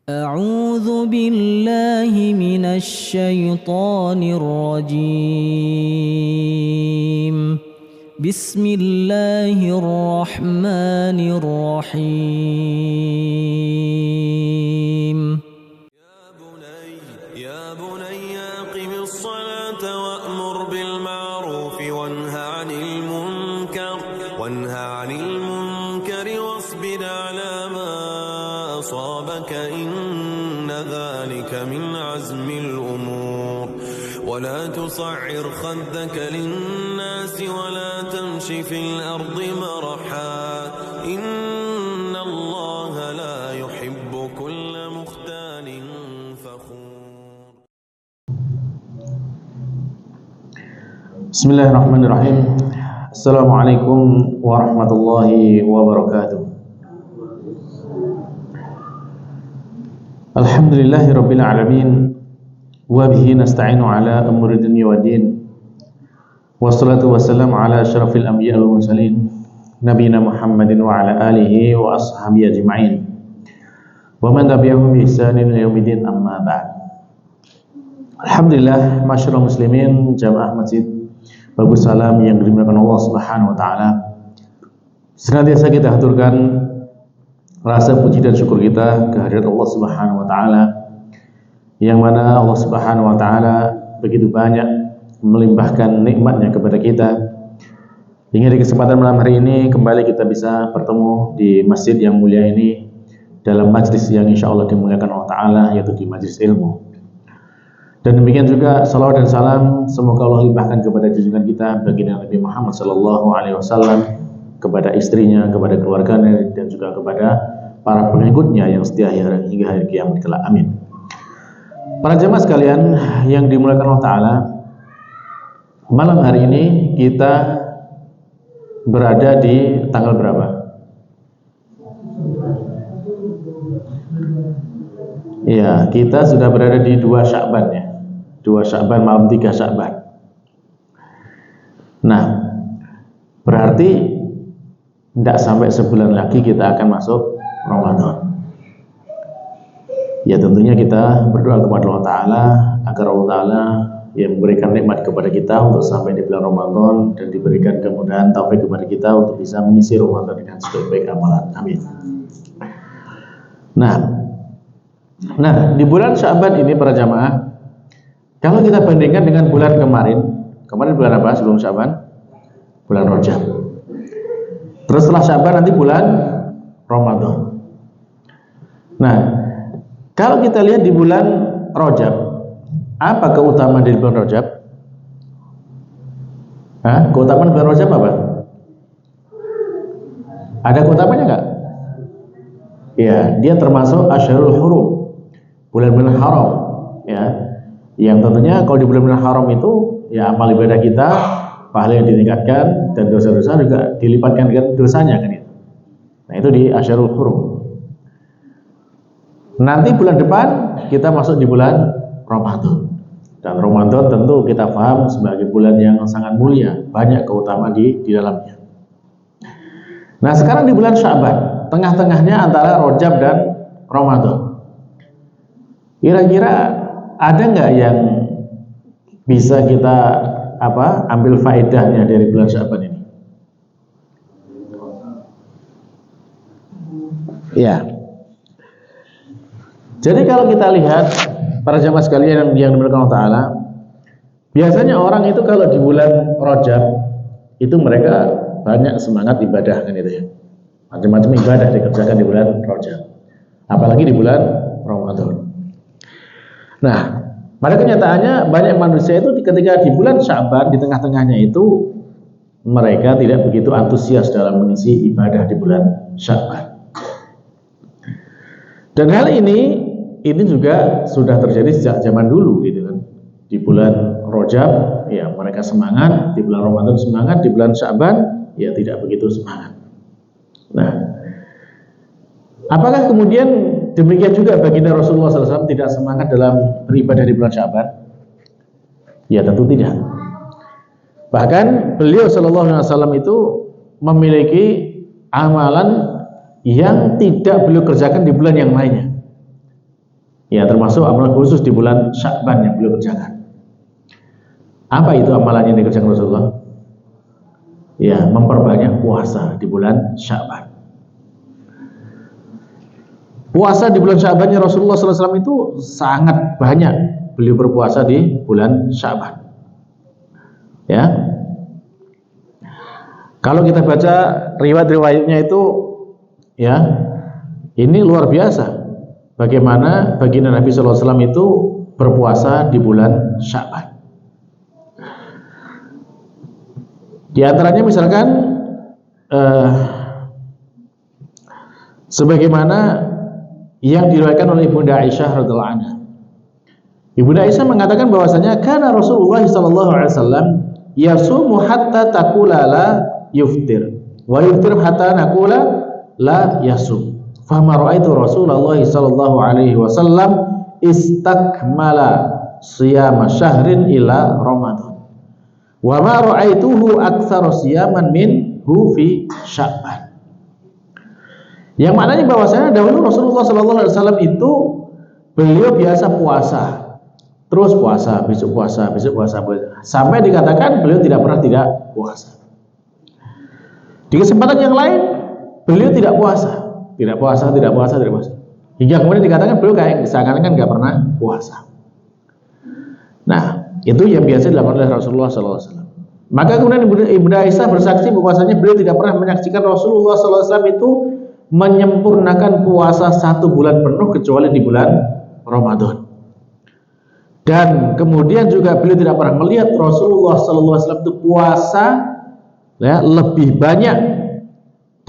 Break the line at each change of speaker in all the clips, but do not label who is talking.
أعوذ بالله من الشيطان الرجيم. بسم الله الرحمن الرحيم.
يا بني أقم الصلاة وأمر بالمعروف وانهى عن المنكر واصبر على ما أصابك إن ذلك من عزم الأمور ولا تصعر خدك للناس ولا تمش في الأرض مرحا إن الله لا يحب كل مختال فخور.
Bismillahirrahmanirrahim. Assalamualaikum warahmatullahi wabarakatuh. Alhamdulillahi rabbil alamin. Wa bihi nasta'inu ala umuri dunya waddin. Wassalatu wassalamu ala asyrafil anbiya wal mursalin nabiyina Muhammadin wa ala alihi wa ashabihi ajma'in. Wa man tabi'ahum bi ihsanin ila yaumiddin, amma ba'd. Alhamdulillah, masyaallah muslimin, jamaah masjid Babu Salam yang dimuliakan Allah Subhanahu wa taala. Senantiasa kita haturkan rasa puji dan syukur kita kehadirat Allah Subhanahu wa taala, yang mana Allah Subhanahu wa taala begitu banyak melimpahkan nikmatnya kepada kita, hingga di kesempatan malam hari ini kembali kita bisa bertemu di masjid yang mulia ini dalam majlis yang insya Allah dimuliakan Allah taala, yaitu di majlis ilmu. Dan demikian juga salawat dan salam semoga Allah limpahkan kepada junjungan kita baginda Nabi Muhammad SAW, kepada istrinya, kepada keluarganya, dan juga kepada para pengikutnya yang setia hingga hari kiamat kelak. Amin. Para jemaah sekalian yang dimuliakan Allah Ta'ala, malam hari ini kita berada di tanggal berapa? Ya, kita sudah berada di 2 Sya'ban ya. 2 Sya'ban malam 3 Sya'ban. Nah, berarti tidak sampai sebulan lagi kita akan masuk Ramadan. Ya, tentunya kita berdoa kepada Allah Ta'ala agar Allah Ta'ala yang memberikan nikmat kepada kita untuk sampai di bulan Ramadan, dan diberikan kemudahan taufik kepada kita untuk bisa mengisi Ramadan dengan sebaik-baik amalan. Amin. Nah, di bulan Sya'ban ini para jamaah, kalau kita bandingkan dengan bulan kemarin bulan apa sebelum Sya'ban? Bulan Rajab. Terus setelah Sya'ban nanti bulan Ramadan. Nah, kalau kita lihat di bulan Rajab, apa keutamaan di bulan Rajab? Keutamaan bulan Rajab apa? Ada keutamaannya nggak? Ya, dia termasuk Asyhurul Hurum, bulan-bulan haram, ya. Yang tentunya kalau di bulan-bulan haram itu ya amal ibadah kita, pahala yang ditingkatkan, dan dosa-dosa juga dilipatkan dengan dosanya kan itu. Nah, itu di Asyhurul Hurum. Nanti bulan depan kita masuk di bulan Ramadan. Dan Ramadan tentu kita paham sebagai bulan yang sangat mulia, banyak keutamaan di dalamnya. Nah, sekarang di bulan Sya'ban, tengah-tengahnya antara Rajab dan Ramadan. Kira-kira ada nggak yang bisa kita ambil faedahnya dari bulan Sya'ban ini? Ya. Jadi kalau kita lihat para jamaah sekalian yang dimuliakan Allah Ta'ala, biasanya orang itu kalau di bulan Rajab itu mereka banyak semangat ibadah kan itu ya. Macam-macam ibadah dikerjakan di bulan Rajab, apalagi di bulan Ramadan. Nah, pada kenyataannya banyak manusia itu ketika di bulan Sya'ban, di tengah-tengahnya itu mereka tidak begitu antusias dalam mengisi ibadah di bulan Sya'ban. Dan hal ini juga sudah terjadi sejak zaman dulu gitu kan. Di bulan Rajab ya mereka semangat, di bulan Ramadan semangat, di bulan Sya'ban ya tidak begitu semangat. Nah, apakah kemudian demikian juga baginda Rasulullah SAW tidak semangat dalam beribadah di bulan Sya'ban? Ya tentu tidak. Bahkan beliau SAW itu memiliki amalan yang tidak beliau kerjakan di bulan yang lainnya. Ya, termasuk amalan khusus di bulan Sya'ban yang beliau kerjakan. Apa itu amalannya yang dikerjakan Rasulullah? Ya, memperbanyak puasa di bulan Sya'ban. Puasa di bulan Sya'bannya Rasulullah SAW itu sangat banyak beliau berpuasa di bulan Sya'ban. Ya, kalau kita baca riwayat-riwayatnya itu, ya, ini luar biasa. Bagaimana baginda Nabi SAW itu berpuasa di bulan Sya'ban. Di antaranya misalkan, sebagaimana yang diriwayatkan oleh Ibunda Aisyah radhiyallahu anha. Ibunda Aisyah mengatakan bahwasanya kana Rasulullah sallallahu alaihi wasallam yasumu hatta taqula la yuftir wa yuftir hatta naqula la yasum. Fa ma ra'aitu Rasulullah sallallahu alaihi wasallam istakmala siyama syahrin ila Ramadan. Wa ma ra'aituhu aktsara siyaman minhu fi Sya'ban. Yang maknanya bahwasanya dahulu Rasulullah SAW itu beliau biasa puasa, terus puasa, besok puasa, besok puasa, sampai dikatakan beliau tidak pernah tidak puasa. Di kesempatan yang lain beliau tidak puasa, tidak puasa, tidak puasa, tidak puasa. Hingga kemudian dikatakan beliau kayak seakan-akan nggak pernah puasa. Nah, itu yang biasa dilakukan oleh Rasulullah SAW. Maka kemudian Ibunda Aisyah bersaksi bahwasanya beliau tidak pernah menyaksikan Rasulullah SAW itu menyempurnakan puasa 1 bulan penuh kecuali di bulan Ramadan. Dan kemudian juga beliau tidak pernah melihat Rasulullah SAW itu puasa, ya, lebih banyak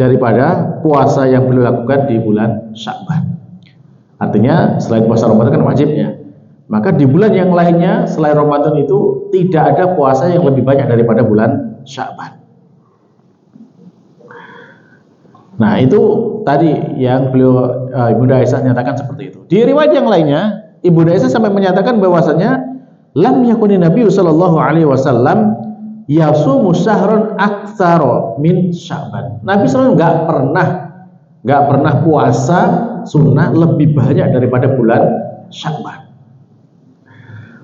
daripada puasa yang beliau lakukan di bulan Sya'ban. Artinya selain puasa Ramadan kan wajib, ya, maka di bulan yang lainnya selain Ramadan itu tidak ada puasa yang lebih banyak daripada bulan Sya'ban. Nah, itu tadi yang beliau Ibunda Aisyah nyatakan seperti itu. Di riwayat yang lainnya, Ibunda Aisyah sampai menyatakan bahwasanya lam yakuni Nabi sallallahu alaihi wasallam yasumu syahran aktsara min Sya'ban. Nabi sallallahu enggak pernah puasa sunnah lebih banyak daripada bulan Sya'ban.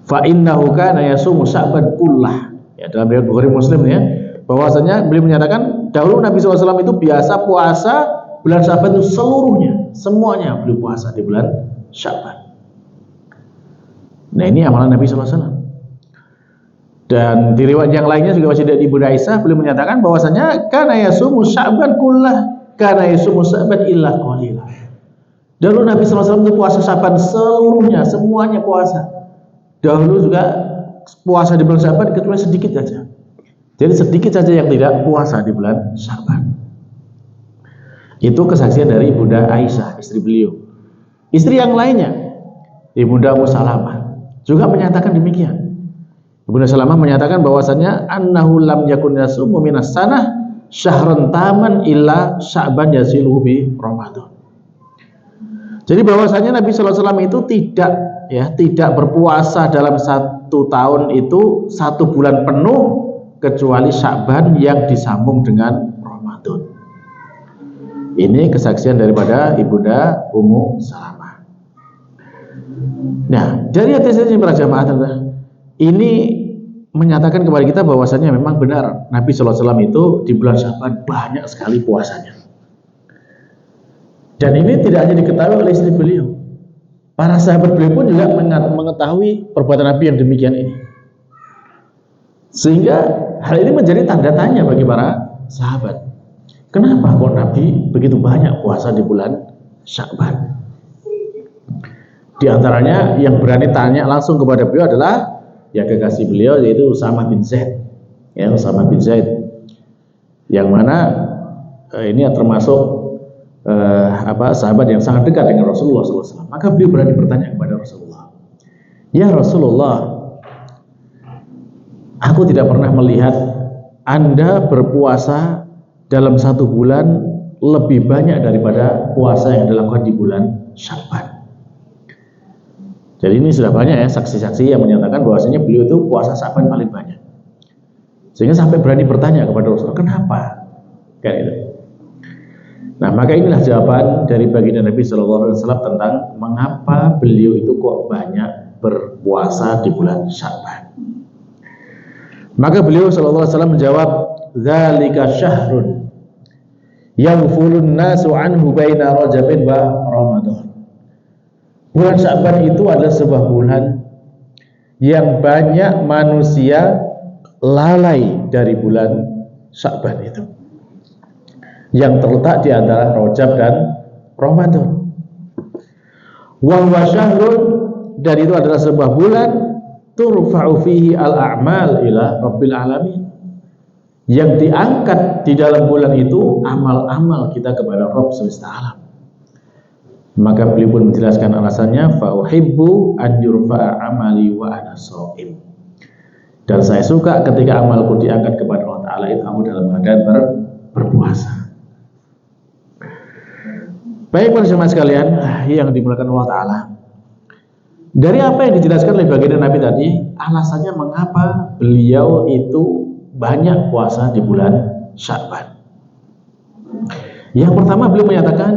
Fa innahu kana yasumu Sya'ban kullah. Ya, dalam riwayat Bukhari Muslim, ya, bahwasanya beliau menyatakan dahulu Nabi SAW itu biasa puasa bulan Sya'ban itu seluruhnya, semuanya beliau puasa di bulan Sya'ban. Nah, ini amalan Nabi SAW. Dan di riwayat yang lainnya juga masih dari Ibunda Aisyah, beliau menyatakan bahwasanya kana yasumu Sya'ban kullah, kana yasumu Sya'ban illa qalila. Dahulu Nabi SAW itu puasa Sya'ban seluruhnya, semuanya puasa. Dahulu juga puasa di bulan Sya'ban kecuali sedikit saja. Jadi sedikit saja yang tidak puasa di bulan Sya'ban. Itu kesaksian dari Ibunda Aisyah, istri beliau. Istri yang lainnya, Ibunda Ummu Salamah, juga menyatakan demikian. Ibunda Salamah menyatakan bahwasanya annahu lam yakun yasumu minas sanah syahran taman illa Sya'ban yasiluhu bi Ramadan. Jadi bahwasanya Nabi sallallahu alaihi wasallam itu tidak berpuasa dalam 1 tahun itu 1 bulan penuh kecuali Sya'ban yang disambung dengan Ramadan. Ini kesaksian daripada Ibunda Ummu Salamah. Nah, dari hadis ini para jamaah ini menyatakan kepada kita bahwasannya memang benar Nabi SAW itu di bulan Sya'ban banyak sekali puasanya. Dan ini tidak hanya diketahui oleh istri beliau, para sahabat beliau pun juga mengetahui perbuatan Nabi yang demikian ini. Sehingga hal ini menjadi tanda tanya bagi para sahabat. Kenapa kok Nabi begitu banyak puasa di bulan Sya'ban? Di antaranya yang berani tanya langsung kepada beliau adalah ya kekasih beliau, yaitu Usamah bin Zaid. Ya, Usamah bin Zaid. Yang mana ini termasuk sahabat yang sangat dekat dengan Rasulullah SAW. Maka beliau berani bertanya kepada Rasulullah, "Ya Rasulullah, aku tidak pernah melihat Anda berpuasa dalam 1 bulan lebih banyak daripada puasa yang dilakukan di bulan Sya'ban." Jadi ini sudah banyak ya saksi-saksi yang menyatakan bahwasanya beliau itu puasa Sya'ban paling banyak. Sehingga sampai berani bertanya kepada Rasulullah, kenapa? Kayak itu. Nah, maka inilah jawaban dari baginda Nabi Shallallahu Alaihi Wasallam tentang mengapa beliau itu kok banyak berpuasa di bulan Sya'ban. Maka beliau Shallallahu Alaihi Wasallam menjawab, "Dzalika syahrun yaghfulun nasu anhu baina Rajabin wa Ramadan." Bulan Sya'ban itu adalah sebuah bulan yang banyak manusia lalai dari bulan Sya'ban itu, yang terletak di antara Rajab dan Ramadan. Wa huwa syahrun, dan itu adalah sebuah bulan turfa'u fihi al-a'mal ila rabbil alamin, yang diangkat di dalam bulan itu amal-amal kita kepada Rabb semesta alam. Maka beliau pun menjelaskan alasannya, fa uhibbu an yurfa'a amali wa ana shaim, dan saya suka ketika amalku diangkat kepada Allah Ta'ala itu aku dalam keadaan berpuasa. Baik para jemaah sekalian yang dimuliakan Allah Ta'ala, dari apa yang dijelaskan oleh baginda Nabi tadi, alasannya mengapa beliau itu banyak puasa di bulan Sya'ban. Yang pertama, beliau menyatakan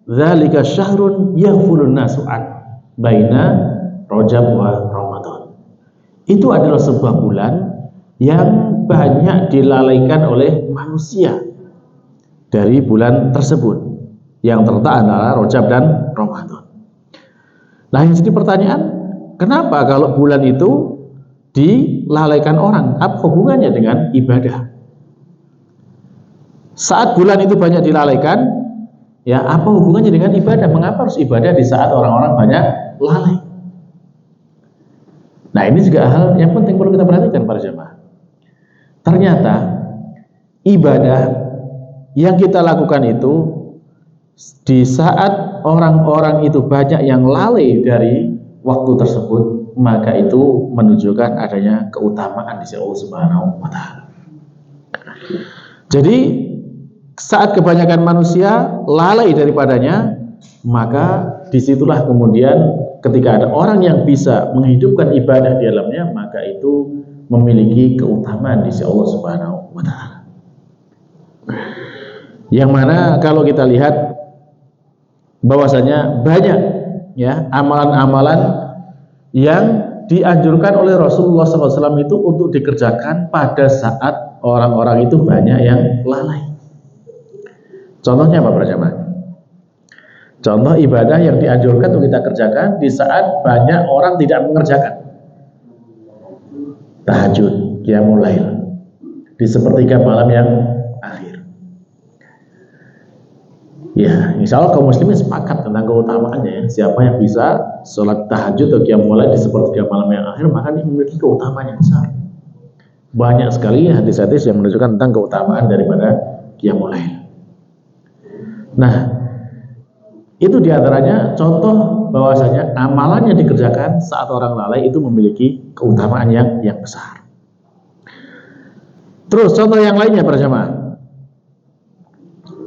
dzalika syahrun yaghfulun nasu an baina Rajab wa Ramadan. Itu adalah sebuah bulan yang banyak dilalaikan oleh manusia dari bulan tersebut, yang terletak antara Rajab dan Ramadan. Nah, yang jadi pertanyaan, kenapa kalau bulan itu dilalaikan orang? Apa hubungannya dengan ibadah? Saat bulan itu banyak dilalaikan, ya apa hubungannya dengan ibadah? Mengapa harus ibadah di saat orang-orang banyak lalai? Nah, ini juga hal yang penting perlu kita perhatikan para jemaah. Ternyata ibadah yang kita lakukan itu di saat orang-orang itu banyak yang lalai dari waktu tersebut, maka itu menunjukkan adanya keutamaan di sisi Allah Subhanahu wa Ta'ala. Jadi saat kebanyakan manusia lalai daripadanya, maka disitulah kemudian ketika ada orang yang bisa menghidupkan ibadah di dalamnya, maka itu memiliki keutamaan di sisi Allah Subhanahu wa Ta'ala. Yang mana kalau kita lihat bahwasanya banyak ya amalan-amalan yang dianjurkan oleh Rasulullah SAW itu untuk dikerjakan pada saat orang-orang itu banyak yang lalai. Contohnya apa para jemaah? Contoh ibadah yang dianjurkan untuk kita kerjakan di saat banyak orang tidak mengerjakan. Tahajud, qiyamul lail di sepertiga malam yang akhir. Ya, insya Allah kaum muslimin sepakat tentang keutamaannya ya. Siapa yang bisa sholat tahajud atau qiyamul lail di sepertiga malam yang akhir, maka dia memiliki keutamaan yang besar. Banyak sekali hadis-hadis yang menunjukkan tentang keutamaan daripada qiyamul lail. Nah, itu diantaranya contoh bahwasanya amalan yang dikerjakan saat orang lalai itu memiliki keutamaan yang besar. Terus contoh yang lainnya para jemaah.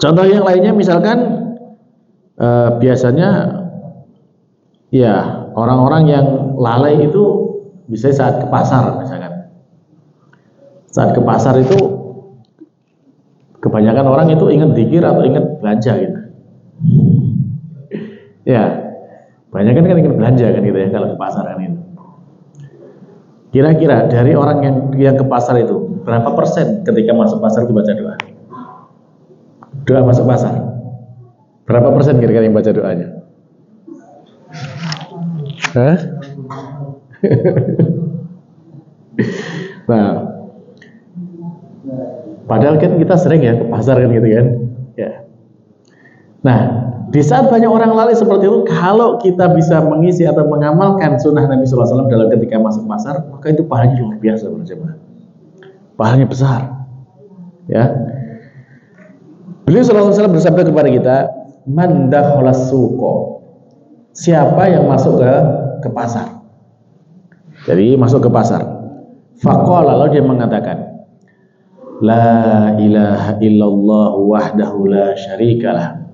Contoh yang lainnya misalkan biasanya ya orang-orang yang lalai itu bisa saat ke pasar misalkan. Saat ke pasar itu kebanyakan orang itu ingat zikir atau ingat belanja gitu. Ya, banyak kan ingat belanja kan gitu ya kalau ke pasar kan itu. Kira-kira dari orang yang ke pasar itu berapa persen ketika masuk pasar itu baca doa? Doa masuk pasar. Berapa persen kira-kira yang baca doanya? Hah? Nah, padahal kan kita sering ya ke pasar kan gitu kan. Ya. Nah, di saat banyak orang lalai seperti itu, kalau kita bisa mengisi atau mengamalkan sunnah Nabi SAW dalam ketika masuk pasar, maka itu pahalanya luar biasa, pahalanya besar. Ya, beliau SAW bersabda kepada kita, man dakhalas suqa, siapa yang masuk ke pasar. Jadi masuk ke pasar. Faqala, lalu dia mengatakan, la ilaha illallah wahdahu la syarikalah,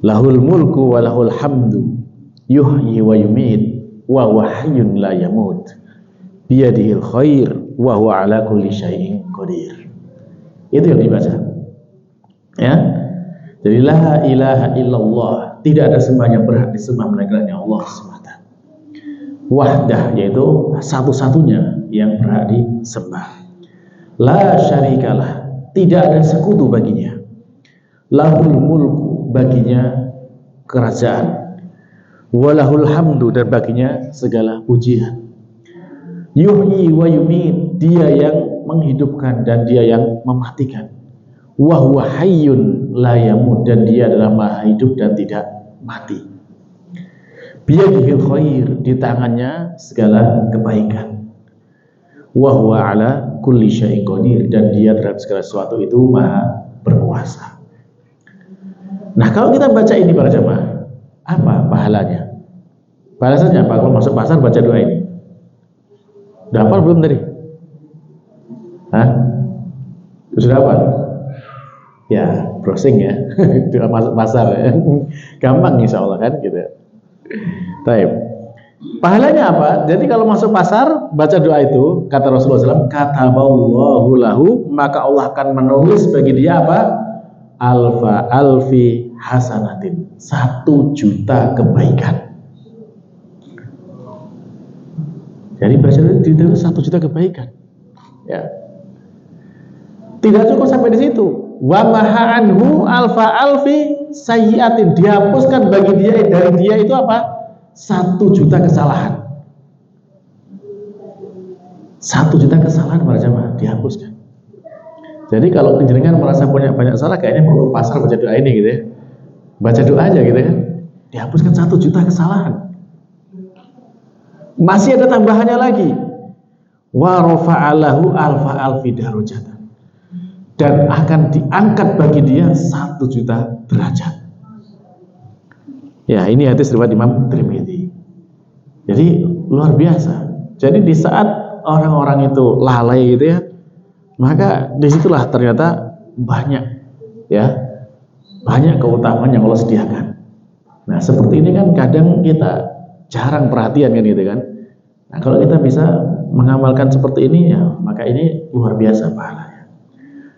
lahul mulku wa lahul hamdu, yuhyi wa yumit, wa huwa hayyun la yamut, biyadihil khair, wa huwa ala kulli syai'in qadir. Itu yang dibaca. Ya. Jadi la ilaha illallah, tidak ada sembahan yang berhak disembah melainkan Allah semata. Wahdah, yaitu satu-satunya yang berhak disembah. La syarikalah, tidak ada sekutu baginya. Lahul mulku, baginya kerajaan. Walahul hamdu, dan baginya segala pujian. Yuhyi wa yumit, dia yang menghidupkan dan dia yang mematikan. Wa huwa hayyun la yamut, dan dia adalah maha hidup dan tidak mati. Biyadihil khair, di tangannya segala kebaikan. Wa huwa ala kulli syai'in qadir, dan dia terhadap segala sesuatu itu maha berkuasa. Nah, kalau kita baca ini para jamaah, apa pahalanya? Balasannya apa? Kalau masuk pasar baca doa ini. Udah hafal belum tadi? Hah? Sudah hafal? Ya, browsing ya. Doa masuk pasar ya. Gampang insya Allah kan gitu. Baik. Pahalanya apa? Jadi kalau masuk pasar baca doa itu, kata Rasulullah SAW, kataballahu lahu, maka Allah akan menulis bagi dia apa? Alfa alfi hasanatin, 1.000.000 kebaikan. Jadi baca itu 1.000.000 kebaikan. Ya. Tidak cukup sampai di situ. Wa maha anhu alfa alfi sayyiatin, dihapuskan bagi dia dari dia itu apa? 1.000.000 kesalahan. 1.000.000 kesalahan para jamaah dihapuskan. Jadi kalau penjenengan merasa punya banyak salah, kayaknya perlu ke pasar baca doa ini gitu ya. Baca doa aja gitu kan. Dihapuskan 1.000.000 kesalahan. Masih ada tambahannya lagi. Wa rafa'alahu alfa alfi darajatan, dan akan diangkat bagi dia 1.000.000 derajat. Ya, ini hadis riwayat Imam Tirmidzi. Jadi luar biasa. Jadi di saat orang-orang itu lalai gitu ya, maka disitulah ternyata banyak keutamaan yang Allah sediakan. Nah, seperti ini kan kadang kita jarang perhatian kan gitu kan. Nah, kalau kita bisa mengamalkan seperti ini ya, maka ini luar biasa pahalanya.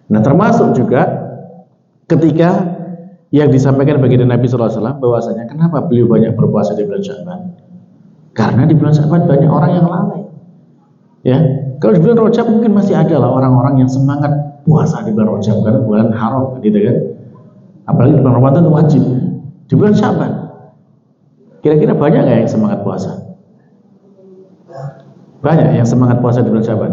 Nah, termasuk juga ketika yang disampaikan baginda Nabi SAW bahwasanya kenapa beliau banyak berpuasa di bulan Sya'ban? Karena di bulan Sya'ban banyak orang yang lalai. Ya, kalau di bulan Rajab mungkin masih ada lah orang-orang yang semangat puasa di bulan Rajab karena bulan haram gitu kan. Apalagi di bulan Ramadan itu wajib. Di bulan Sya'ban kira-kira banyak nggak yang semangat puasa? Banyak yang semangat puasa di bulan Sya'ban.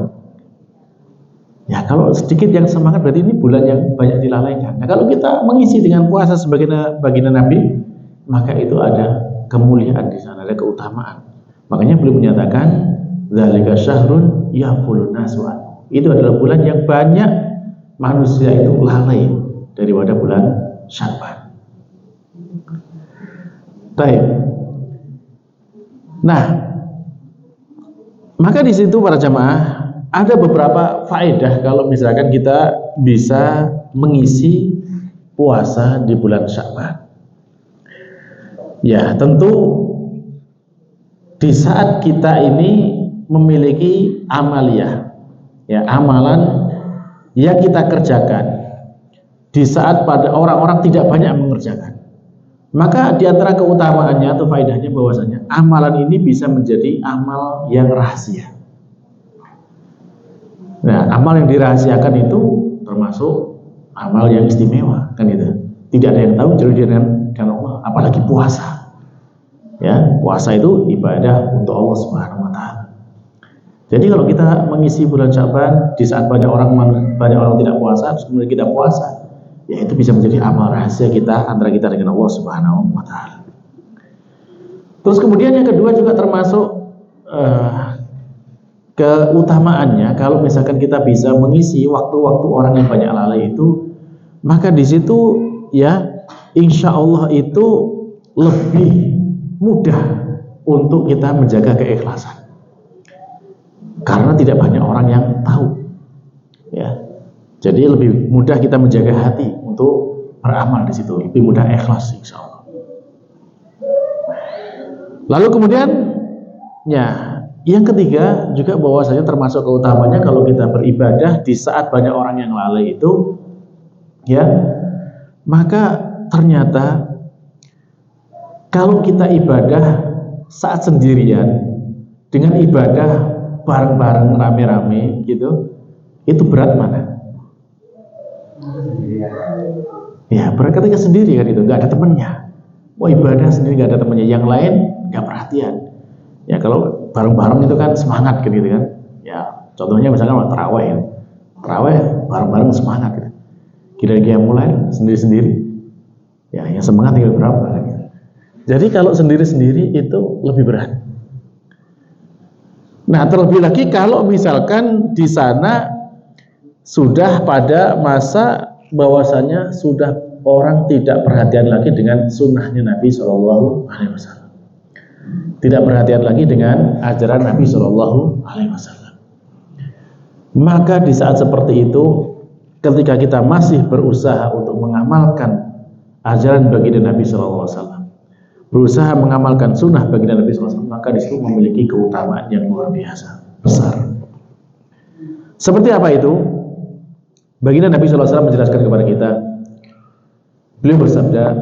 Ya, kalau sedikit yang semangat berarti ini bulan yang banyak dilalaikan. Nah, kalau kita mengisi dengan puasa sebagai baginda Nabi, maka itu ada kemuliaan di sana, ada keutamaan. Makanya beliau menyatakan, dzalika syahrun yafulun nasu anhu. Itu adalah bulan yang banyak manusia itu lalai daripada bulan Sya'ban. Baik. Nah, maka di situ para jamaah ada beberapa faedah kalau misalkan kita bisa mengisi puasa di bulan Sya'ban. Ya, tentu di saat kita ini memiliki amaliyah, ya, amalan yang kita kerjakan di saat pada orang-orang tidak banyak mengerjakan, maka di antara keutamaannya atau faedahnya bahwasanya amalan ini bisa menjadi amal yang rahasia. Nah, amal yang dirahasiakan itu termasuk amal yang istimewa, kan itu. Tidak ada yang tahu kecuali dengan Allah, apalagi puasa. Ya, puasa itu ibadah untuk Allah Subhanahu wa taala. Jadi kalau kita mengisi bulan Sya'ban di saat banyak orang tidak puasa, terus kemudian kita puasa, ya itu bisa menjadi amal rahasia kita antara kita dengan Allah Subhanahu wa taala. Terus kemudian yang kedua juga termasuk keutamaannya, kalau misalkan kita bisa mengisi waktu-waktu orang yang banyak lalai itu, maka di situ ya insya Allah itu lebih mudah untuk kita menjaga keikhlasan, karena tidak banyak orang yang tahu. Ya, jadi lebih mudah kita menjaga hati untuk beramal di situ, lebih mudah ikhlas insya Allah. Lalu kemudian ya, yang ketiga juga bahwasanya termasuk keutamanya kalau kita beribadah di saat banyak orang yang lalai itu, ya, maka ternyata kalau kita ibadah saat sendirian dengan ibadah bareng-bareng rame-rame gitu, itu berat mana? Ya berat ketika sendiri kan, itu nggak ada temennya. Wah, ibadah sendiri nggak ada temennya, yang lain nggak perhatian. Ya kalau bareng-bareng itu kan semangat gitu kan. Ya contohnya misalkan tarawih, tarawih bareng-bareng semangat gitu. Kita yang mulai sendiri-sendiri, ya yang semangat tinggal berapa kan? Jadi kalau sendiri-sendiri itu lebih berat. Nah, terlebih lagi kalau misalkan di sana sudah pada masa bahwasanya sudah orang tidak perhatian lagi dengan sunnahnya Nabi Shallallahu Alaihi Wasallam, tidak perhatian lagi dengan ajaran Nabi Shallallahu Alaihi Wasallam. Maka di saat seperti itu, ketika kita masih berusaha untuk mengamalkan ajaran baginda Nabi Shallallahu Alaihi Wasallam, berusaha mengamalkan sunnah baginda Nabi SAW, maka disitu memiliki keutamaan yang luar biasa besar. Seperti apa itu? Baginda Nabi SAW menjelaskan kepada kita. Beliau bersabda,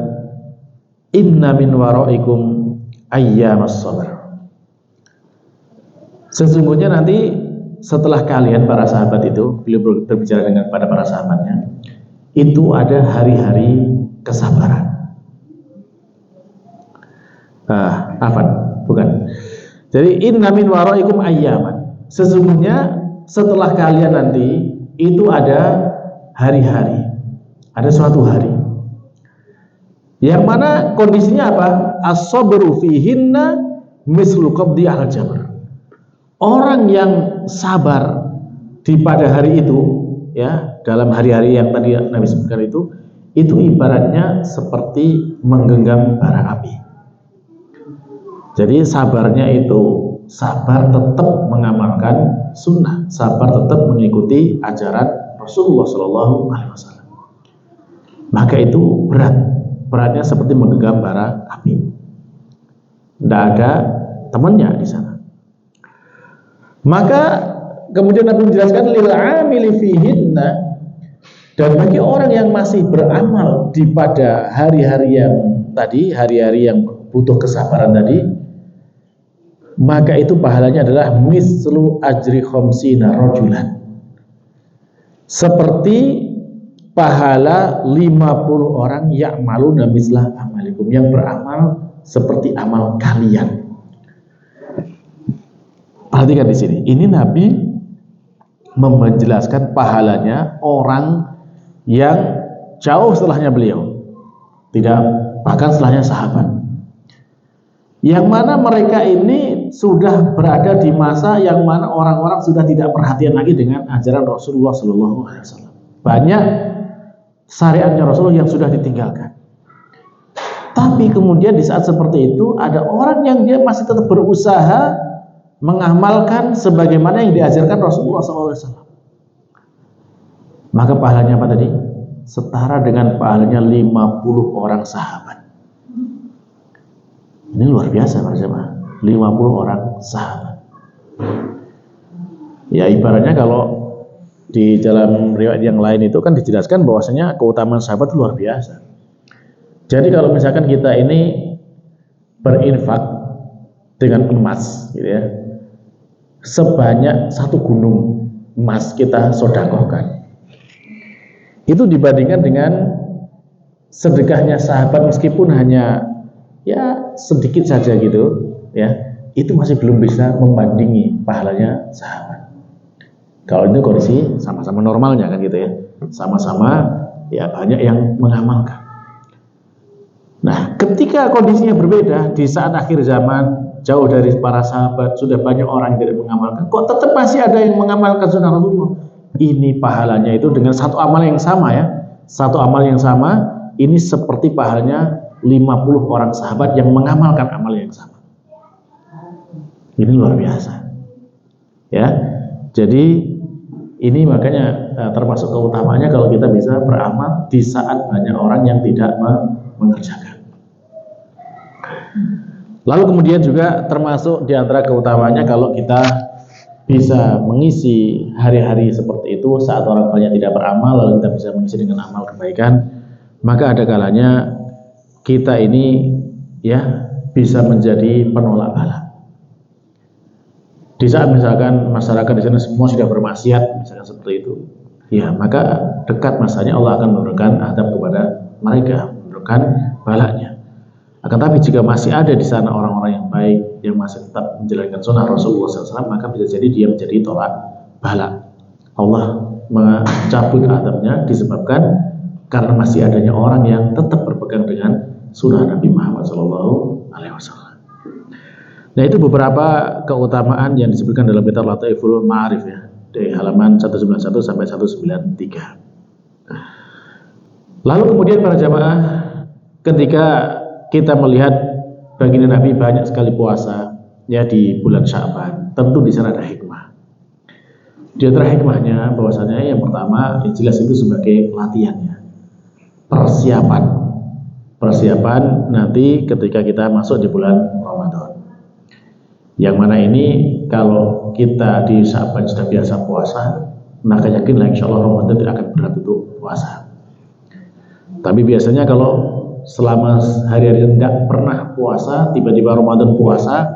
"Inna min waraikum ayyamas sabr." Sesungguhnya nanti setelah kalian para sahabat itu, beliau berbicara dengan pada para sahabatnya, itu ada hari-hari kesabaran. Bukan. Jadi inna min waraikum ayyaman. Sesungguhnya setelah kalian nanti itu ada hari-hari, ada suatu hari yang mana kondisinya apa? As-sabru fihinna mislu qabdi al-jamr. Orang yang sabar di pada hari itu, ya, dalam hari-hari yang tadi Nabi sebutkan itu ibaratnya seperti menggenggam bara api. Jadi sabarnya itu sabar tetap mengamalkan sunnah, sabar tetap mengikuti ajaran Rasulullah Shallallahu Alaihi Wasallam. Maka itu beratnya seperti menggenggam bara api. Tidak ada temannya di sana. Maka kemudian Nabi menjelaskan lil amili fihinna, dan bagi orang yang masih beramal di pada hari-hari yang tadi, hari-hari yang butuh kesabaran tadi, maka itu pahalanya adalah mislu ajri khamsina rajulan, seperti pahala 50 orang ya'maluna misla amalikum, yang beramal seperti amal kalian. Perhatikan di sini, ini Nabi menjelaskan pahalanya orang yang jauh setelahnya beliau, tidak bahkan setelahnya sahabat, yang mana mereka ini sudah berada di masa yang mana orang-orang sudah tidak perhatian lagi dengan ajaran Rasulullah Sallallahu Alaihi Wasallam. Banyak syariatnya Rasulullah yang sudah ditinggalkan. Tapi kemudian di saat seperti itu ada orang yang dia masih tetap berusaha mengamalkan sebagaimana yang diajarkan Rasulullah Sallallahu Alaihi Wasallam. Maka pahalanya apa tadi? Setara dengan pahalanya 50 orang sahabat. Ini luar biasa para jemaah. 50 orang sahabat. Ya ibaratnya kalau di dalam riwayat yang lain itu kan dijelaskan bahwasanya keutamaan sahabat luar biasa. Jadi kalau misalkan kita ini berinfak dengan emas gitu ya, sebanyak 1 gunung emas kita sedekahkan, itu dibandingkan dengan sedekahnya sahabat meskipun hanya ya sedikit saja gitu ya, itu masih belum bisa membandingi pahalanya sahabat. Kalau itu kondisi sama-sama normalnya kan gitu ya, sama-sama ya banyak yang mengamalkan. Nah, ketika kondisinya berbeda di saat akhir zaman, jauh dari para sahabat, sudah banyak orang yang tidak mengamalkan, kok tetap masih ada yang mengamalkan sunnah Rasulullah. Ini pahalanya itu dengan satu amal yang sama ya, satu amal yang sama, ini seperti pahalanya 50 orang sahabat yang mengamalkan amal yang sama. Ini luar biasa ya. Jadi ini makanya termasuk keutamaannya kalau kita bisa beramal di saat banyak orang yang tidak mengerjakan. Lalu kemudian juga termasuk di antara keutamaannya kalau kita bisa mengisi hari-hari seperti itu saat orang banyak tidak beramal, lalu kita bisa mengisi dengan amal kebaikan, maka ada kalanya kita ini ya bisa menjadi penolak bala. Di saat misalkan masyarakat di sana semua sudah bermaksiat, misalkan seperti itu, ya maka dekat masanya Allah akan menurunkan azab kepada mereka, menurunkan balanya. Akan tapi jika masih ada di sana orang-orang yang baik yang masih tetap menjalankan sunnah Rasulullah SAW, maka bisa jadi dia menjadi tolak bala. Allah mencabut azabnya disebabkan karena masih adanya orang yang tetap berpegang dengan sunnah Nabi Muhammad SAW. Nah, itu beberapa keutamaan yang disebutkan dalam kitab Lataiful Ma'arif ya, dari halaman 191 sampai 193. Lalu kemudian para jamaah, ketika kita melihat baginda Nabi banyak sekali puasa ya di bulan Sya'ban, tentu di sana ada hikmah. Di antara hikmahnya bahwasanya yang pertama yang jelas itu sebagai latihannya, persiapan nanti ketika kita masuk di bulan Ramadan. Yang mana ini kalau kita di Sya'ban sudah biasa puasa, maka yakinlah insya Allah Ramadan tidak akan berat untuk puasa. Tapi biasanya kalau selama hari-hari nggak pernah puasa, tiba-tiba Ramadan puasa,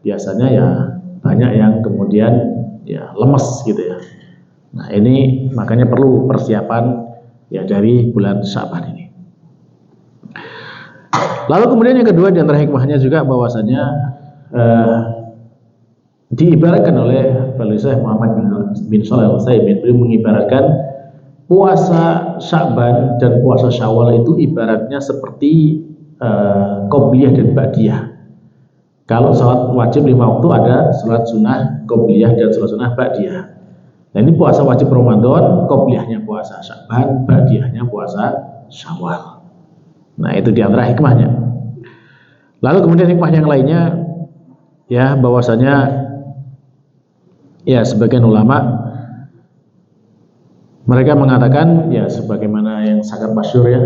biasanya ya banyak yang kemudian ya lemes gitu ya. Nah ini makanya perlu persiapan ya dari bulan Sya'ban ini. Lalu kemudian yang kedua di antara hikmahnya juga bahwasanya diibaratkan oleh Syekh Muhammad bin Shalih Al-Utsaimin, beliau mengibaratkan puasa Sya'ban dan puasa Syawal itu ibaratnya seperti qobliyah dan ba'diyah. Kalau salat wajib 5 waktu ada salat sunnah qobliyah dan salat sunnah ba'diyah. Nah ini puasa wajib Ramadan, qobliyahnya puasa Sya'ban, ba'diyahnya puasa Syawal. Nah itu di antara hikmahnya. Lalu kemudian hikmah yang lainnya ya bahwasanya ya sebagian ulama mereka mengatakan ya sebagaimana yang sangat masyhur ya,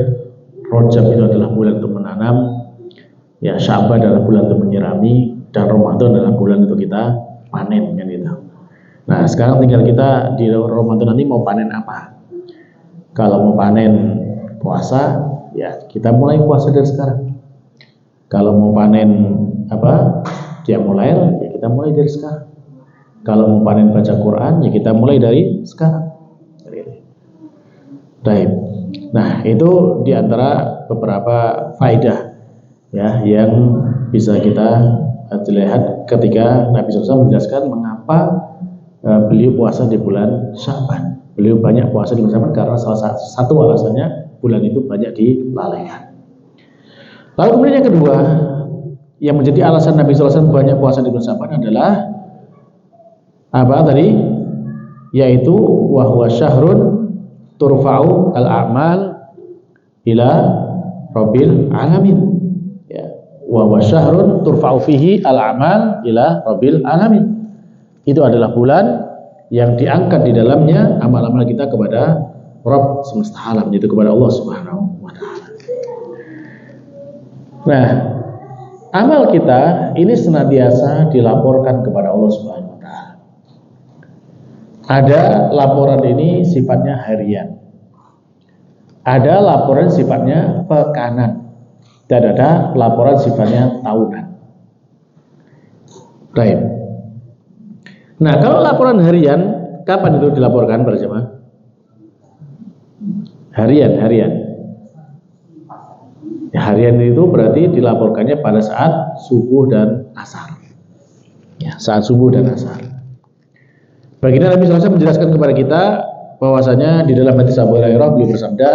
Rajab itu adalah bulan untuk menanam, ya Sya'ban adalah bulan untuk menyirami, dan Ramadan adalah bulan untuk kita panen kan gitu. Nah sekarang tinggal kita di Ramadan nanti mau panen apa. Kalau mau panen puasa ya kita mulai puasa dari sekarang. Kalau mau panen apa dia mulai ya kita mulai dari sekarang. Kalau mau panen baca Quran ya kita mulai dari sekarang. Baik. Nah itu diantara beberapa faedah ya yang bisa kita lihat ketika Nabi SAW menjelaskan mengapa beliau puasa di bulan Sya'ban. Beliau banyak puasa di bulan Sya'ban karena salah satu alasannya bulan itu banyak dilalaikan. Lalu kemudian yang kedua yang menjadi alasan Nabi SAW banyak puasa di bulan Sya'ban adalah apa tadi? Yaitu wahwa syahrun turfa'u al-a'mal ila rabbil alamin. Ya, wahwa syahrun turfa'u fihi al-a'mal ila rabbil alamin. Itu adalah bulan yang diangkat di dalamnya amal-amal kita kepada Rabb semesta alam, yaitu kepada Allah Subhanahu wa taala. Nah, amal kita ini senantiasa dilaporkan kepada Allah Subhanahu wa taala. Ada laporan ini sifatnya harian. Ada laporan sifatnya pekanan. Dan ada laporan sifatnya tahunan. Baik. Nah, kalau laporan harian, kapan itu dilaporkan para jemaah? Harian. Ya, harian itu berarti dilaporkannya pada saat subuh dan asar. Ya, saat subuh dan asar. Baginda Nabi SAW menjelaskan kepada kita bahwasanya di dalam hadis Abu Hurairah beliau bersabda,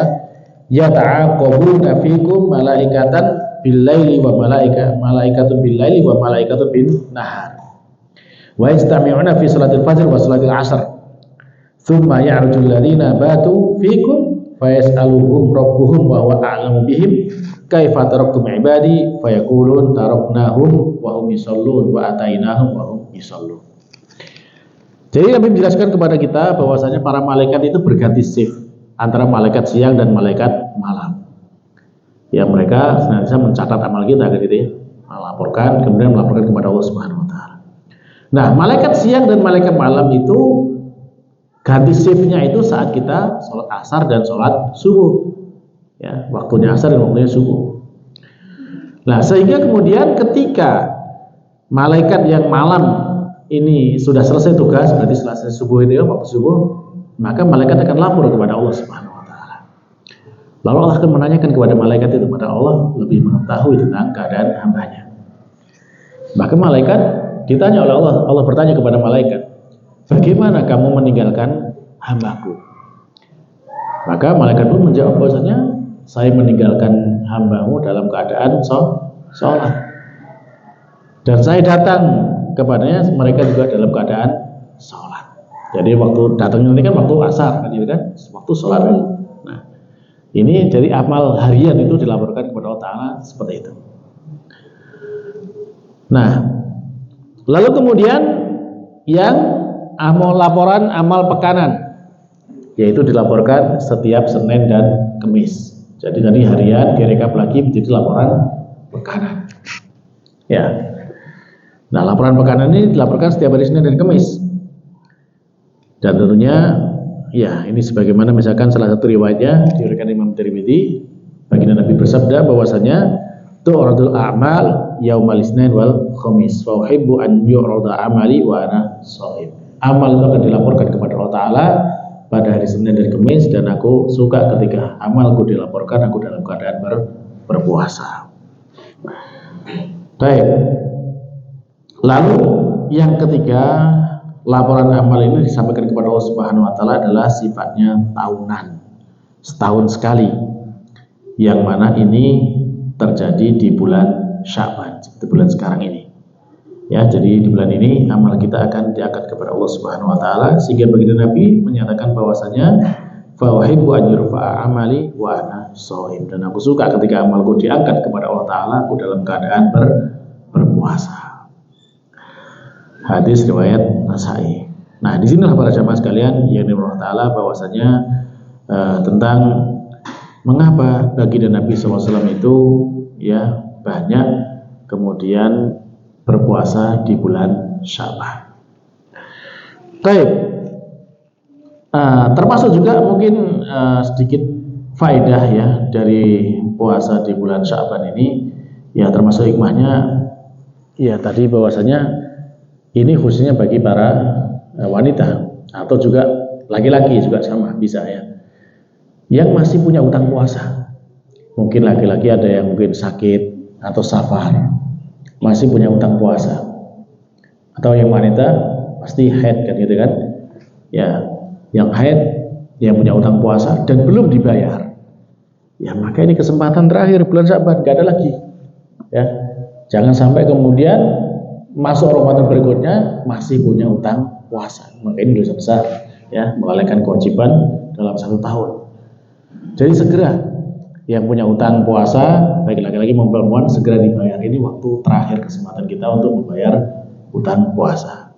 ya ta'aqabuna fikum malaikatan bil-laili wa malaikatun bil-laili wa malaikatun bin-nahar. Wa yastami'una fi salatil fajr wa salatil asr. Tsumma ya'rujul ladzina batu fikum fa yas'aluhum rabbuhum wa huwa a'lamu bihim kaifa taraktum ibadi fa yaqulun taraknahum wa hum yusallun wa atainahum wa hum yusallun. Jadi Nabi menjelaskan kepada kita bahwasanya para malaikat itu berganti shift antara malaikat siang dan malaikat malam. Ya mereka senantiasa mencatat amal kita gitu ya, melaporkan kemudian melaporkan kepada Allah Subhanahu wa taala. Nah, malaikat siang dan malaikat malam itu ganti shiftnya itu saat kita sholat asar dan sholat subuh. Ya, waktunya asar dan waktunya subuh. Nah, sehingga kemudian ketika malaikat yang malam ini sudah selesai tugas, berarti selesai subuh itu ya, waktu subuh, maka malaikat akan lapor kepada Allah Subhanahu wa taala. Lalu Allah akan menanyakan kepada malaikat itu, pada Allah lebih mengetahui tentang keadaan hambanya. Maka malaikat ditanya oleh Allah, Allah bertanya kepada malaikat, bagaimana kamu meninggalkan hambaku? Maka malaikat pun menjawab bahwasanya saya meninggalkan hambamu dalam keadaan sholat. Dan saya datang kepadanya, mereka juga dalam keadaan sholat. Jadi waktu datangnya ini kan waktu asar, kan, gitu kan? Waktu sholat. Nah, ini jadi amal harian itu dilaporkan kepada Allah Ta'ala seperti itu. Nah, lalu kemudian yang laporan amal pekanan, yaitu dilaporkan setiap Senin dan Kamis. Jadi tadi harian direkap lagi menjadi laporan pekanan. Ya. Nah, laporan pekanan ini dilaporkan setiap hari Senin dan Kamis. Dan tentunya ya, ini sebagaimana misalkan salah satu riwayatnya diriwayatkan Imam Tirmidzi, baginda Nabi bersabda bahwasanya tu'radul a'mal yaumal Isnin wal Khamis fa uhibbu an yu'rada amali wa ana shaim. Amal itu akan dilaporkan kepada Allah Ta'ala pada hari Senin dan Kamis, dan aku suka ketika amalku dilaporkan aku dalam keadaan berpuasa. Baik. Lalu yang ketiga, laporan amal ini disampaikan kepada Allah Subhanahu wa taala adalah sifatnya tahunan. Setahun sekali. Yang mana ini terjadi di bulan Sya'ban, seperti bulan sekarang ini. Ya, jadi di bulan ini amal kita akan diangkat kepada Allah Subhanahu wa taala, sehingga baginda Nabi menyatakan bahwasanya fa uhibbu an yurfa'a amali wa ana shaim, dan aku suka ketika amalku diangkat kepada Allah Ta'ala aku dalam keadaan berpuasa. Hadis riwayat Nasai. Nah, di sinilah para jamaah sekalian yang dirahmati Allah Ta'ala bahwasanya tentang mengapa baginda Nabi SAW itu ya banyak kemudian berpuasa di bulan Sya'ban. Baik. Termasuk juga mungkin sedikit faedah ya dari puasa di bulan Sya'ban ini, ya termasuk hikmahnya ya tadi bahwasanya ini khususnya bagi para wanita atau juga laki-laki juga sama bisa ya, yang masih punya utang puasa. Mungkin laki-laki ada yang mungkin sakit atau safar, masih punya utang puasa, atau yang wanita pasti haid kan gitu kan ya, yang haid yang punya utang puasa dan belum dibayar, ya maka ini kesempatan terakhir bulan Sya'ban, gak ada lagi ya, jangan sampai kemudian masuk Ramadan berikutnya masih punya utang puasa, maka ini dosa besar ya, melalaikan kewajiban dalam 1 tahun. Jadi segera yang punya utang puasa, baik laki-laki maupun perempuan, segera dibayar. Ini waktu terakhir kesempatan kita untuk membayar utang puasa.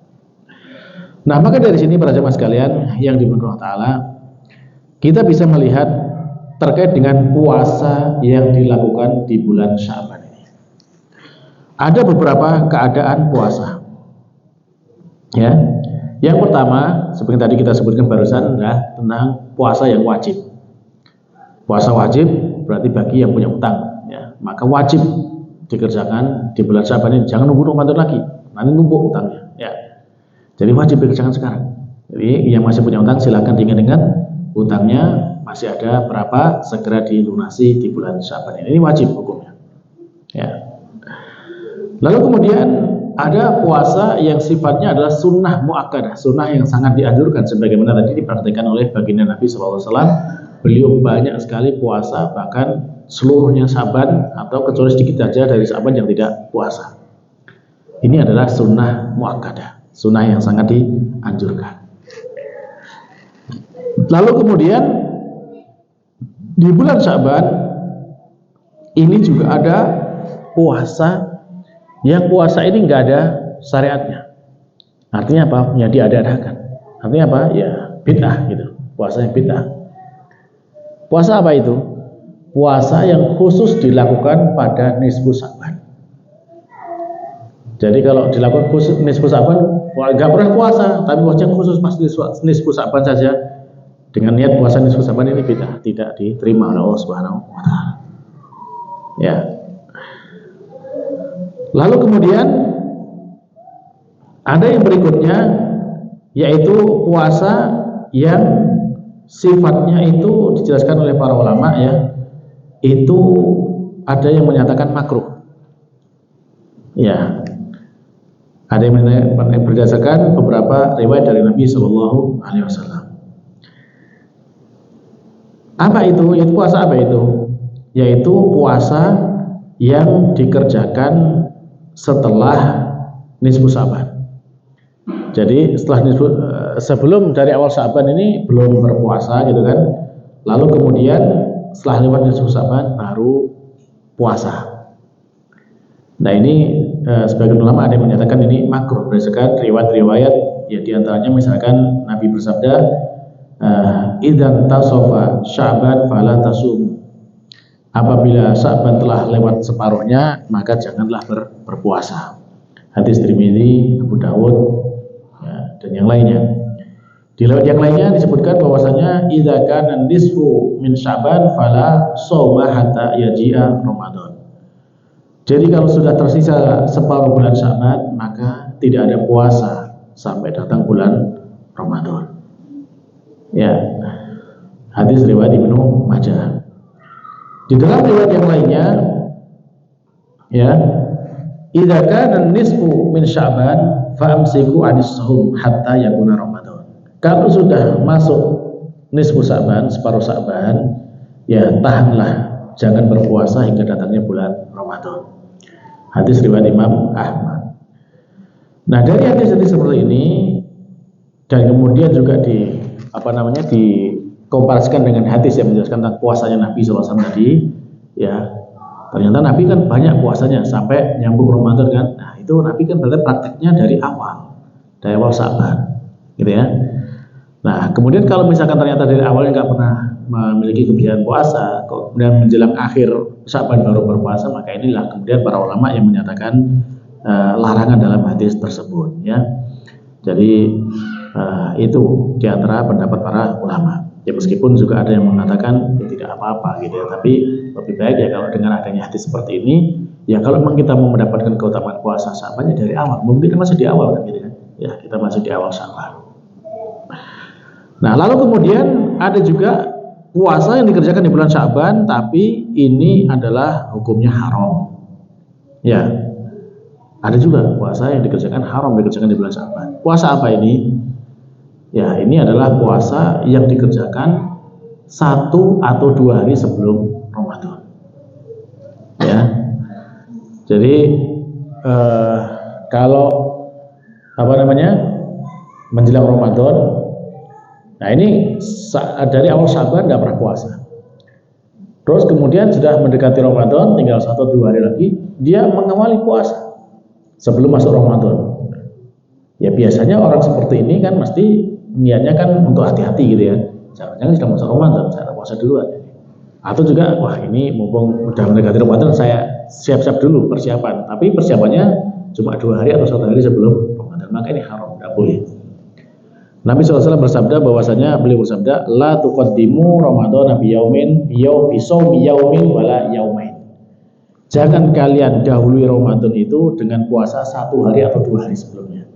Nah, maka dari sini para jemaah sekalian yang dimuliakan Allah Ta'ala, kita bisa melihat terkait dengan puasa yang dilakukan di bulan Sya'ban ini. Ada beberapa keadaan puasa. Ya. Yang pertama, seperti tadi kita sebutkan barusan, adalah tentang puasa yang wajib. Puasa wajib berarti bagi yang punya utang, ya, maka wajib dikerjakan di bulan Sya'ban ini. Jangan nunggu Ramadan lagi, nanti numpuk utangnya. Ya. Jadi wajib dikerjakan sekarang. Jadi yang masih punya utang silakan diingat-ingat utangnya masih ada berapa, segera dilunasi di bulan Sya'ban ini. Ini wajib hukumnya. Ya. Lalu kemudian ada puasa yang sifatnya adalah sunnah muakkadah, sunnah yang sangat dianjurkan, sebagaimana tadi diperhatikan oleh baginda Nabi SAW. Beliau banyak sekali puasa, bahkan seluruhnya Sya'ban atau kecuali sedikit saja dari Sya'ban yang tidak puasa. Ini adalah sunnah muakkadah, sunnah yang sangat dianjurkan. Lalu kemudian di bulan Sya'ban ini juga ada puasa yang puasa ini nggak ada syariatnya. Artinya apa? Ya diada-adakan. Artinya apa? Ya bid'ah gitu. Puasa yang bid'ah. Puasa apa itu? Puasa yang khusus dilakukan pada nisfu Sya'ban. Jadi kalau dilakukan khusus nisfu Sya'ban, nggak pernah puasa, tapi puasa khusus pas nisfu Sya'ban saja dengan niat puasa nisfu Sya'ban, ini bid'ah, tidak diterima oleh Allah Subhanahu wa taala. Ya. Lalu kemudian ada yang berikutnya, yaitu puasa yang sifatnya itu dijelaskan oleh para ulama ya, itu ada yang menyatakan makruh. Ya, ada yang berdasarkan beberapa riwayat dari Nabi Shallallahu Alaihi Wasallam. Apa itu? Yaitu puasa apa itu? Yaitu puasa yang dikerjakan setelah nisfu Sa'ban. Jadi sebelum dari awal Sa'ban ini belum berpuasa gitu kan. Lalu kemudian setelah lewat nisfu Sa'ban baru puasa. Nah ini sebagian ulama ada yang menyatakan ini makruh berdasarkan riwayat-riwayat ya, diantaranya misalkan Nabi bersabda, idzan tasofa Sya'ban fala tasum. Apabila Sya'ban telah lewat separuhnya, maka janganlah berpuasa. Hadis Tirmidzi, Abu Dawud ya, dan yang lainnya. Di riwayat yang lainnya disebutkan bahwasanya idza kana nisfu min Sya'ban fala shauma hatta yaji'a Ramadan. Jadi kalau sudah tersisa separuh bulan Sya'ban, maka tidak ada puasa sampai datang bulan Ramadan. Ya, hadis riwayat Ibnu Majah. Di dalam riwayat yang lainnya, ya, idza kana nisfu min Sya'ban fa'amsiku 'anis shaum hatta yakuna Ramadan. Kalau sudah masuk nisfu Sya'ban, separuh Sya'ban, ya tahanlah, jangan berpuasa hingga datangnya bulan Ramadan. Hadis riwayat Imam Ahmad. Nah, dari hadis seperti ini dan kemudian juga dikomparasikan dengan hadis yang menjelaskan tentang puasanya Nabi SAW tadi, ya ternyata Nabi kan banyak puasanya sampai nyambung Ramadan kan. Nah itu Nabi kan berarti prakteknya dari awal Sya'ban, gitu ya. Nah kemudian kalau misalkan ternyata dari awalnya nggak pernah memiliki kebiasaan puasa, kemudian menjelang akhir Sya'ban baru berpuasa, maka inilah kemudian para ulama yang menyatakan larangan dalam hadis tersebut, ya. Jadi itu diantara pendapat para ulama. Ya meskipun juga ada yang mengatakan ya, tidak apa-apa gitu ya, tapi lebih baik ya kalau dengan adanya hadis seperti ini, ya kalau memang kita mau mendapatkan keutamaan puasa Sya'ban ya dari awal. Mungkin kita masih di awal kan gitu kan. Ya, kita masih di awal Sya'ban. Nah, lalu kemudian ada juga puasa yang dikerjakan di bulan Sya'ban tapi ini adalah hukumnya haram. Ya. Ada juga puasa yang dikerjakan di bulan Sya'ban. Puasa apa ini? Ya, ini adalah puasa yang dikerjakan 1 atau 2 hari sebelum Ramadan. Ya. Jadi kalau menjelang Ramadan, nah ini dari awal Sya'ban nggak pernah puasa. Terus kemudian sudah mendekati Ramadan, tinggal 1 atau 2 hari lagi, dia mengawali puasa sebelum masuk Ramadan. Ya biasanya orang seperti ini kan mesti niatnya kan untuk hati-hati gitu ya. Jangan-jangan sudah masuk Ramadan, saya puasa duluan. Atau juga, wah ini mumpung udah mendekati Ramadan, saya siap-siap dulu persiapan. Tapi persiapannya cuma 2 hari atau 1 hari sebelum Ramadan, maka ini haram, tidak boleh. Nabi SAW bersabda bahwasanya beliau bersabda, la tuqaddimu Ramadan biyaumin bisawmi yaumin wala yaumain. Jangan kalian dahului Ramadan itu dengan puasa 1 hari atau 2 hari sebelumnya.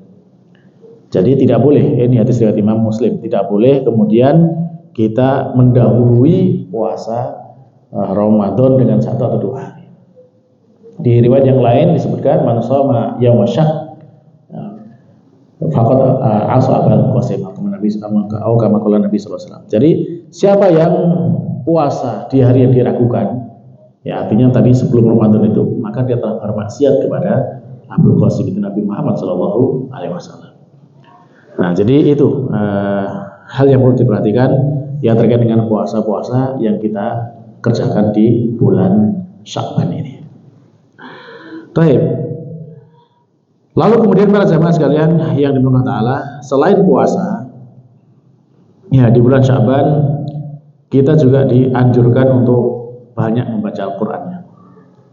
Jadi tidak boleh, ini hadis riwayat Imam Muslim, tidak boleh kemudian kita mendahului puasa Ramadan dengan 1 atau 2 hari. Di riwayat yang lain disebutkan man shoma yauma syak faqad asa Abul Qasim atau Nabi Nabi sallallahu alaihi wasallam. Jadi siapa yang puasa di hari yang diragukan, ya artinya tadi sebelum Ramadan itu, maka dia telah bermaksiat kepada Abul Qasim itu Nabi Muhammad sallallahu alaihi wasallam. Nah, jadi itu hal yang perlu diperhatikan yang terkait dengan puasa-puasa yang kita kerjakan di bulan Sya'ban ini. Baik. Lalu kemudian para jamaah sekalian yang dimuliakan Allah, selain puasa, ya di bulan Sya'ban kita juga dianjurkan untuk banyak membaca Al-Qur'an.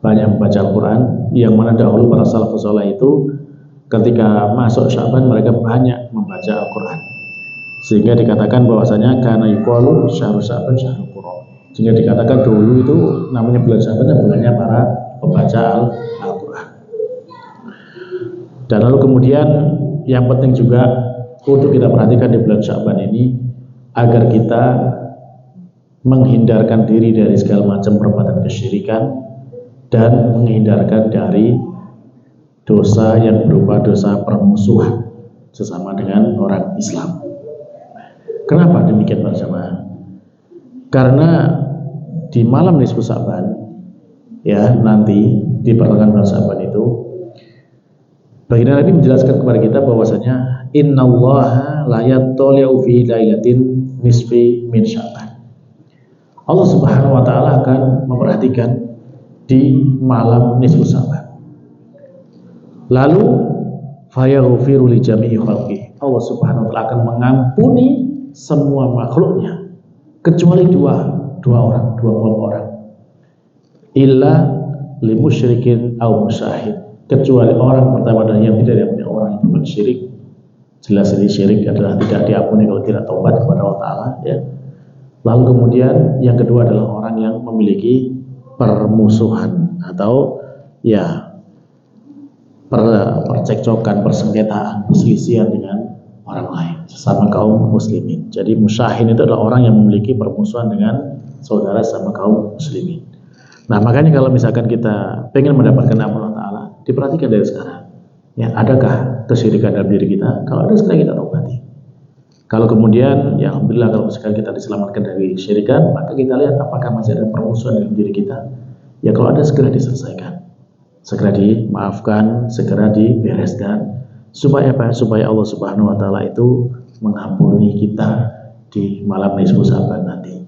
Banyak membaca Al-Qur'an, yang mana dahulu para salafus saleh itu ketika masuk Sya'ban mereka banyak membaca Al-Qur'an. Sehingga dikatakan bahwasanya karena yuqalu syahrul Sya'ban syahrul Qur'an. Sehingga dikatakan dulu itu namanya bulan Sya'ban bulannya para pembaca Al-Qur'an. Dan lalu kemudian yang penting juga untuk kita perhatikan di bulan Sya'ban ini, agar kita menghindarkan diri dari segala macam perbuatan kesyirikan dan menghindarkan dari dosa yang berupa dosa permusuhan sesama dengan orang Islam. Kenapa demikian para jemaah? Karena di malam nisfu Sya'ban, ya, nanti di pertengahan bulan Sya'ban itu, baginda Nabi menjelaskan kepada kita bahwasanya innallaha la yattali'u fi lailatin nisfi min Sya'ban. Allah Subhanahu wa taala akan memperhatikan di malam nisfu Sya'ban. Lalu fayaghfiru li jami'i khalqi. Allah Subhanahu wa taala akan mengampuni semua makhluknya kecuali dua kelompok orang. Illa li musyrikin aw musyahid. Kecuali orang pertama dan yang tidak diampuni, orang yang berbuat syirik. Jelas ini syirik adalah tidak diampuni kalau tidak taubat kepada Allah Ta'ala, ya. Lalu kemudian yang kedua adalah orang yang memiliki permusuhan atau ya percekcokan, persengketaan, perselisihan dengan orang lain sesama kaum muslimin. Jadi musyahin itu adalah orang yang memiliki permusuhan dengan saudara sama kaum muslimin. Nah, makanya kalau misalkan kita pengen mendapatkan amal Allah Ta'ala, diperhatikan dari sekarang, ya, adakah kesyirikan dalam diri kita? Kalau ada, sekarang kita taubati. Kalau kemudian, ya alhamdulillah, kalau misalkan kita diselamatkan dari syirikan, maka kita lihat apakah masih ada permusuhan dalam diri kita. Ya kalau ada, segera diselesaikan, segera dimaafkan, segera dibereskan, supaya apa? Supaya Allah Subhanahu wa taala itu mengampuni kita di malam nisfu Sya'ban nanti.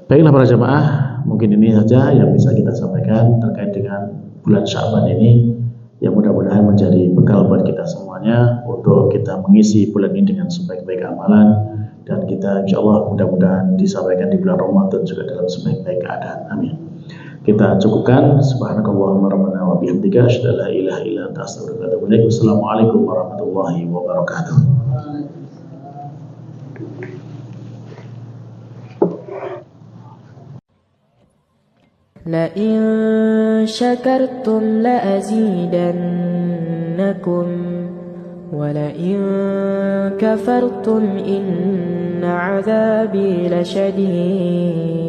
Baiklah para jemaah, mungkin ini saja yang bisa kita sampaikan terkait dengan bulan Sya'ban ini, yang mudah-mudahan menjadi bekal buat kita semuanya untuk kita mengisi bulan ini dengan sebaik-baik amalan, dan kita insyaallah mudah-mudahan disampaikan di bulan Ramadan juga dalam sebaik-baik keadaan. Amin. Kita cukupkan. Subhanakallahumma rabbana wa bihamdika asyhadu an la ilaha illa anta astaghfiruka wa atubu ilaik. Wassalamualaikum warahmatullahi wabarakatuh.
لئن شكرتم لأزيدنكم ولئن كفرتم إن عذابي لشديد